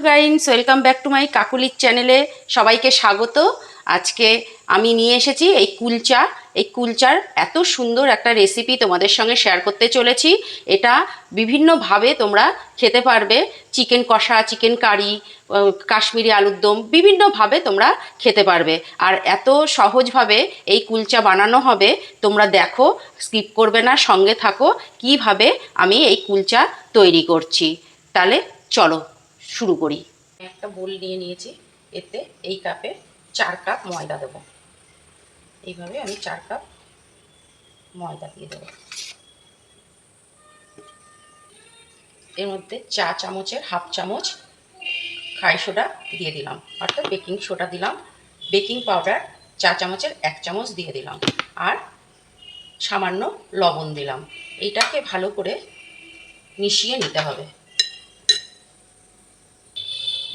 Guys, welcome back to my কাকুলির চ্যানেলে সবাইকে স্বাগত। আজকে আমি নিয়ে এসেছি এই কুলচার এত সুন্দর একটা রেসিপি তোমাদের সঙ্গে শেয়ার করতে চলেছি। এটা বিভিন্নভাবে তোমরা খেতে পারবে। চিকেন কষা, চিকেন কারি, কাশ্মীরি আলুর দম, বিভিন্নভাবে তোমরা খেতে পারবে। আর এত সহজভাবে এই কুলচা বানানো হবে, তোমরা দেখো, স্কিপ করবে না, সঙ্গে থাকো কিভাবে আমি এই কুলচা তৈরি করছি। তাহলে চলো শুরু করি। একটা বোল নিয়ে নিয়েছি, এতে এই কাপে 4 কাপ ময়দা দেবো। এইভাবে আমি 4 কাপ ময়দা দিয়ে দেবো। এর মধ্যে চা চামচের হাফ চামচ খাই সোডা দিয়ে দিলাম, অর্থাৎ বেকিং সোডা দিলাম। বেকিং পাউডার চা চামচের 1 চামচ দিয়ে দিলাম, আর সামান্য লবণ দিলাম। এইটাকে ভালো করে মিশিয়ে নিতে হবে।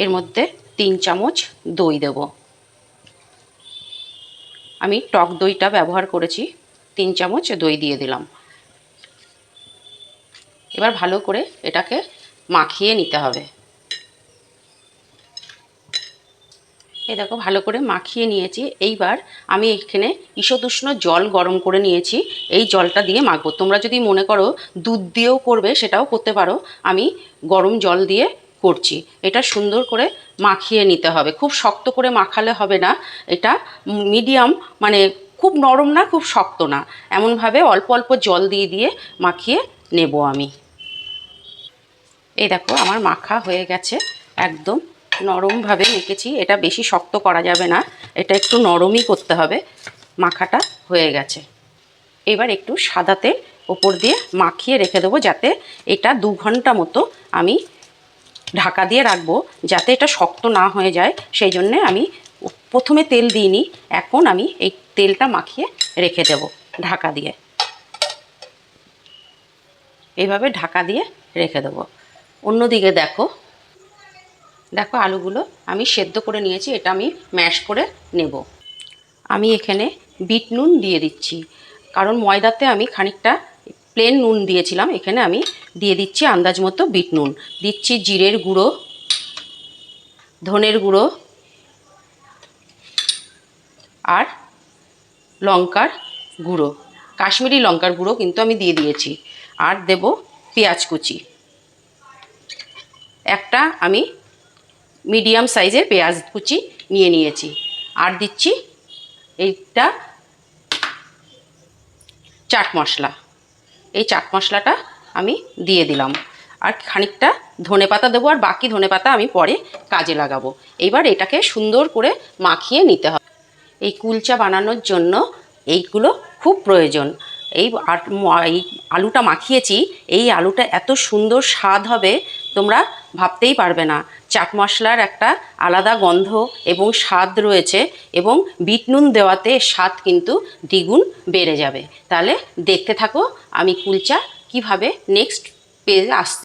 এর মধ্যে 3 চামচ দই দেব। আমি টক দইটা ব্যবহার করেছি, 3 চামচ দই দিয়ে দিলাম। এবার ভালো করে এটাকে মাখিয়ে নিতে হবে। এই দেখো, ভালো করে মাখিয়ে নিয়েছি। এইবার আমি এখানে ঈষদুষ্ণ জল গরম করে নিয়েছি, এই জলটা দিয়ে মাখবো। তোমরা যদি মনে করো দুধ দিয়েও করবে, সেটাও করতে পারো। আমি গরম জল দিয়ে করছি। এটা সুন্দর করে মাখিয়ে নিতে হবে, খুব শক্ত করে মাখালে হবে না। এটা মিডিয়াম, মানে খুব নরম না, খুব শক্ত না, এমনভাবে অল্প অল্প জল দিয়ে দিয়ে মাখিয়ে নেব আমি। এই দেখো, আমার মাখা হয়ে গেছে, একদম নরমভাবে মেখেছি। এটা বেশি শক্ত করা যাবে না, এটা একটু নরমই করতে হবে। মাখাটা হয়ে গেছে। এবার একটু সাদা তেল ওপর দিয়ে মাখিয়ে রেখে দেবো, যাতে এটা 2 ঘন্টা মতো আমি ঢাকা দিয়ে রাখবো, যাতে এটা শক্ত না হয়ে যায়। সেই জন্যে আমি প্রথমে তেল দিইনি, এখন আমি এই তেলটা মাখিয়ে রেখে দেব ঢাকা দিয়ে। এইভাবে ঢাকা দিয়ে রেখে দেবো। অন্যদিকে দেখো, আলুগুলো আমি সেদ্ধ করে নিয়েছি, এটা আমি ম্যাশ করে নেব। আমি এখানে বিট নুন দিয়ে দিচ্ছি, কারণ ময়দাতে আমি খানিকটা প্লেন নুন দিয়েছিলাম। এখানে আমি দিয়ে দিচ্ছি আন্দাজ মতো বিট নুন। দিচ্ছি জিরের গুঁড়ো, ধনের গুঁড়ো আর লঙ্কার গুঁড়ো, কাশ্মীরি লঙ্কার গুঁড়ো কিন্তু আমি দিয়ে দিয়েছি। আর দেব পেঁয়াজ কুচি, একটা আমি মিডিয়াম সাইজের পেঁয়াজ কুচি নিয়ে নিয়েছি। আর দিচ্ছি এইটা চাট মশলা, এই চাট মশলাটা আমি দিয়ে দিলাম। আর খানিকটা ধনেপাতা দেবো, আর বাকি ধনেপাতা আমি পরে কাজে লাগাবো। এইবার এটাকে সুন্দর করে মাখিয়ে নিতে হবে। এই কুলচা বানানোর জন্য এইগুলো খুব প্রয়োজন। এই আলুটা মাখিয়েছি, এই আলুটা এত সুন্দর স্বাদ হবে, তোমরা ভাবতেই পারবে না। চাট মশলার একটা আলাদা গন্ধ এবং স্বাদ রয়েছে, এবং বিট নুন দেওয়াতে স্বাদ কিন্তু দ্বিগুণ বেড়ে যাবে। তাহলে দেখতে থাকো আমি কুলচা কিভাবে নেক্সট পেজে আসছে।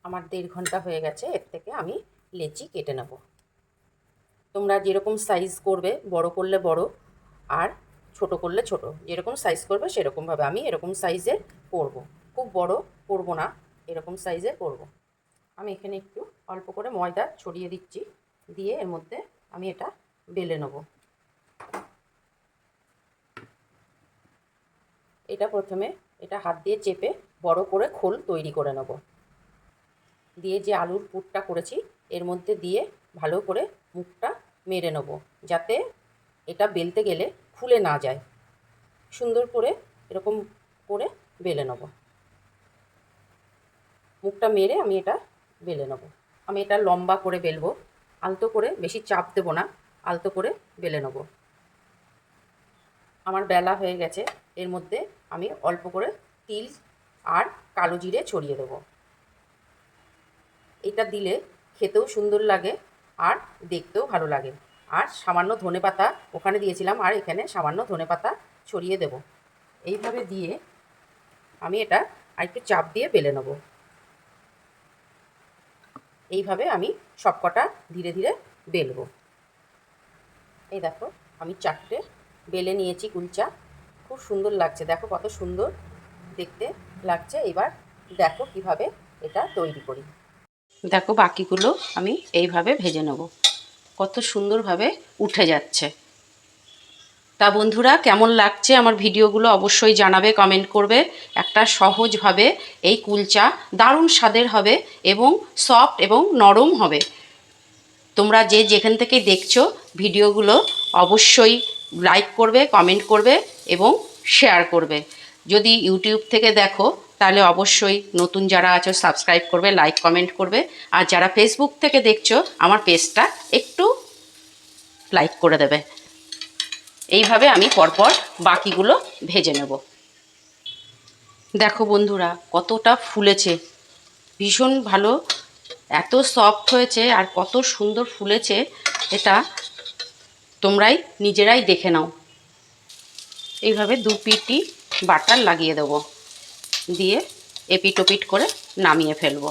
আমার 1.5 ঘন্টা হয়ে গেছে, এর থেকে আমি লেচি কেটে নেব। তোমরা যেরকম সাইজ করবে, বড় করলে বড় আর ছোট করলে ছোট, যেরকম সাইজ করবে সেরকমভাবে। আমি এরকম সাইজের করব, খুব বড় করব না, এরকম সাইজের করব। আমি এখানে একটু অল্প করে ময়দা ছড়িয়ে দিচ্ছি, দিয়ে এর মধ্যে আমি এটা বেলে নেব। এটা প্রথমে এটা হাত দিয়ে চেপে বড় করে খোল তৈরি করে নেব। দিয়ে যে আলুর পুরটা করেছি এর মধ্যে দিয়ে ভালো করে মুখটা মেরে নেব, যাতে এটা বেলতে গেলে খুলে না যায়। সুন্দর করে এরকম করে বেলে নেব। মুখটা মেরে আমি এটা বেলে নেব। আমি এটা লম্বা করে বেলবো, আলতো করে, বেশি চাপ দেবো না, আলতো করে বেলে নেব। আমার বেলা হয়ে গেছে। এর মধ্যে আমি অল্প করে তিল আর কালো জিরে ছড়িয়ে দেব। এটা দিলে খেতেও সুন্দর লাগে আর দেখতেও ভালো লাগে। আর সামান্য ধনেপাতা ওখানে দিয়েছিলাম, আর এখানে সামান্য ধনেপাতা ছড়িয়ে দেব। এইভাবে দিয়ে আমি এটা আরেকটু চাপ দিয়ে বেলে নেব। এইভাবে আমি সবকটা ধীরে ধীরে বেলবো। এই দেখো, আমি 4টে বেলে নিয়েছি কুলচা। খুব সুন্দর লাগছে, দেখো কত সুন্দর দেখতে লাগছে। এবার দেখো কিভাবে এটা তৈরি করি। দেখো বাকিগুলো আমি এইভাবে ভেজে নেব। কত সুন্দরভাবে উঠে যাচ্ছে। তা বন্ধুরা, কেমন লাগছে আমার ভিডিওগুলো অবশ্যই জানাবে, কমেন্ট করবে। একটা সহজভাবে এই কুলচা দারুণ স্বাদের হবে এবং সফট এবং নরম হবে। তোমরা যে যেখান থেকে দেখছো ভিডিওগুলো অবশ্যই লাইক করবে, কমেন্ট করবে এবং শেয়ার করবে। যদি ইউটিউব থেকে দেখো তাহলে অবশ্যই নতুন যারা আছো সাবস্ক্রাইব করবে, লাইক কমেন্ট করবে। আর যারা ফেসবুক থেকে দেখছো আমার পেজটা একটু লাইক করে দেবে। এইভাবে আমি পরপর বাকিগুলো ভেজে নেব। দেখো বন্ধুরা কতটা ফুলেছে, ভীষণ ভালো, এত সফট হয়েছে আর কত সুন্দর ফুলেছে, এটা তোমরাই নিজেরাই দেখে নাও। এইভাবে দু পিঠই বাটার লাগিয়ে দেবো, দিয়ে এপিট ওপিট করে নামিয়ে ফেলবো।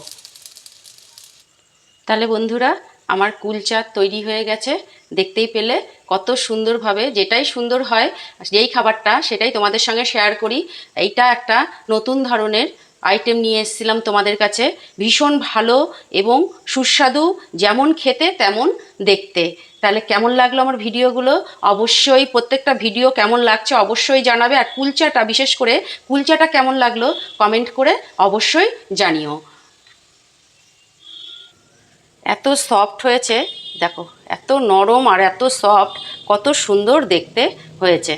তাহলে বন্ধুরা আমার কুলচা তৈরি হয়ে গেছে। দেখতেই পেলে কত সুন্দরভাবে, যেটাই সুন্দর হয় যেই খাবারটা সেটাই তোমাদের সঙ্গে শেয়ার করি। এইটা একটা নতুন ধরনের আইটেম নিয়ে এসেছিলাম তোমাদের কাছে, ভীষণ ভালো এবং সুস্বাদু, যেমন খেতে তেমন দেখতে। তাহলে কেমন লাগলো আমার ভিডিওগুলো অবশ্যই, প্রত্যেকটা ভিডিও কেমন লাগছে অবশ্যই জানাবে। আর কুলচাটা, বিশেষ করে কুলচাটা কেমন লাগলো কমেন্ট করে অবশ্যই জানিও। এত সফট হয়েছে দেখো, এত নরম আর এত সফট, কত সুন্দর দেখতে হয়েছে।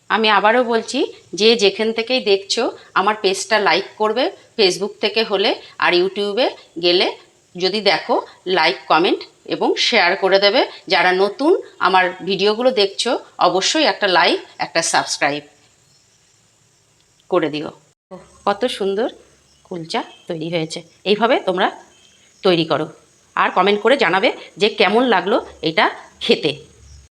আমি আবারও বলছি, যে যেখান থেকেই দেখছো আমার পেজটা লাইক করবে ফেসবুক থেকে হলে, আর ইউটিউবে গেলে যদি দেখো লাইক কমেন্ট এবং শেয়ার করে দেবে। যারা নতুন আমার ভিডিওগুলো দেখছো অবশ্যই একটা লাইক, একটা সাবস্ক্রাইব করে দিও। কত সুন্দর কুলচা তৈরি হয়েছে। এইভাবে তোমরা তৈরি করো আর কমেন্ট করে জানাবে যে কেমন লাগলো এটা খেতে।